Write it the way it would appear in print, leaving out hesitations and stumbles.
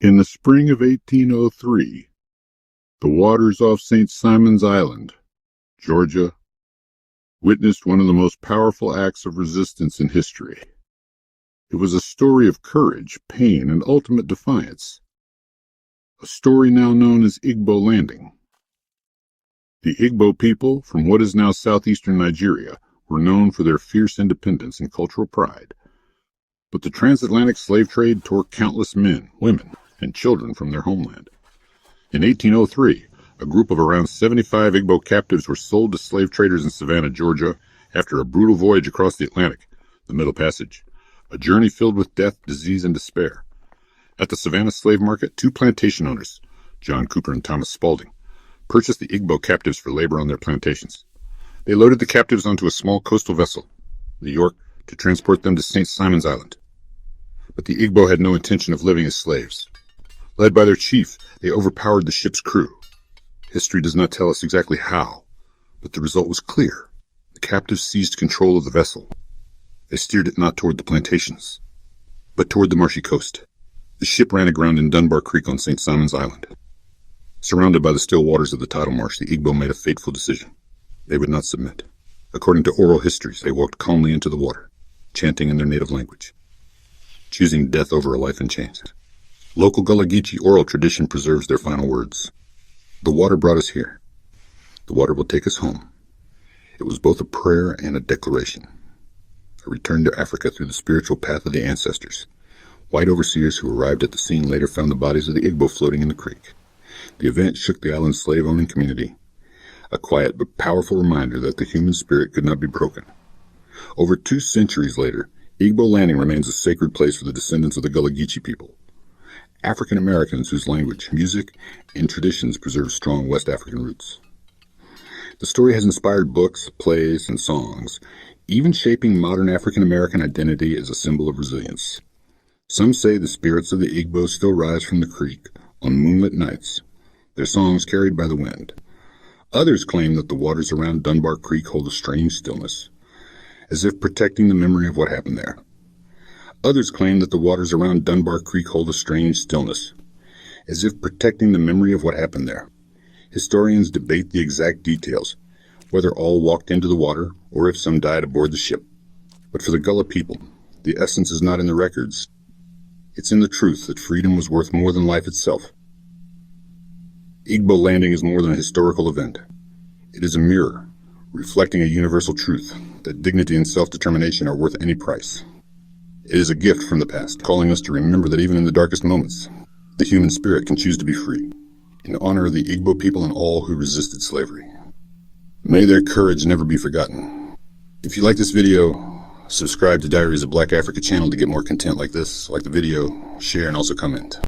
In the spring of 1803, the waters off St. Simon's Island, Georgia, witnessed one of the most powerful acts of resistance in history. It was a story of courage, pain, and ultimate defiance. A story now known as Igbo Landing. The Igbo people from what is now southeastern Nigeria were known for their fierce independence and cultural pride. But the transatlantic slave trade tore countless men, women, and children from their homeland. In 1803, a group of around 75 Igbo captives were sold to slave traders in Savannah, Georgia, after a brutal voyage across the Atlantic, the Middle Passage, a journey filled with death, disease, and despair. At the Savannah slave market, two plantation owners, John Cooper and Thomas Spaulding, purchased the Igbo captives for labor on their plantations. They loaded the captives onto a small coastal vessel, the York, to transport them to St. Simon's Island. But the Igbo had no intention of living as slaves. Led by their chief, they overpowered the ship's crew. History does not tell us exactly how, but the result was clear. The captives seized control of the vessel. They steered it not toward the plantations, but toward the marshy coast. The ship ran aground in Dunbar Creek on St. Simon's Island. Surrounded by the still waters of the tidal marsh, the Igbo made a fateful decision. They would not submit. According to oral histories, they walked calmly into the water, chanting in their native language, choosing death over a life in chains. Local Gullah Geechee oral tradition preserves their final words. The water brought us here. The water will take us home. It was both a prayer and a declaration. A return to Africa through the spiritual path of the ancestors. White overseers who arrived at the scene later found the bodies of the Igbo floating in the creek. The event shook the island's slave-owning community. A quiet but powerful reminder that the human spirit could not be broken. Over 2 centuries later, Igbo Landing remains a sacred place for the descendants of the Gullah Geechee people. African Americans whose language, music, and traditions preserve strong West African roots. The story has inspired books, plays, and songs, even shaping modern African American identity as a symbol of resilience. Some say the spirits of the Igbo still rise from the creek on moonlit nights, their songs carried by the wind. Others claim that the waters around Dunbar Creek hold a strange stillness, as if protecting the memory of what happened there. Others claim that the waters around Dunbar Creek hold a strange stillness, as if protecting the memory of what happened there. Historians debate the exact details, whether all walked into the water or if some died aboard the ship. But for the Gullah people, the essence is not in the records. It's in the truth that freedom was worth more than life itself. Igbo Landing is more than a historical event. It is a mirror, reflecting a universal truth, that dignity and self-determination are worth any price. It is a gift from the past, calling us to remember that even in the darkest moments, the human spirit can choose to be free, in honor of the Igbo people and all who resisted slavery. May their courage never be forgotten. If you like this video, subscribe to Diaries of Black Africa channel to get more content like this. Like the video, share, and also comment.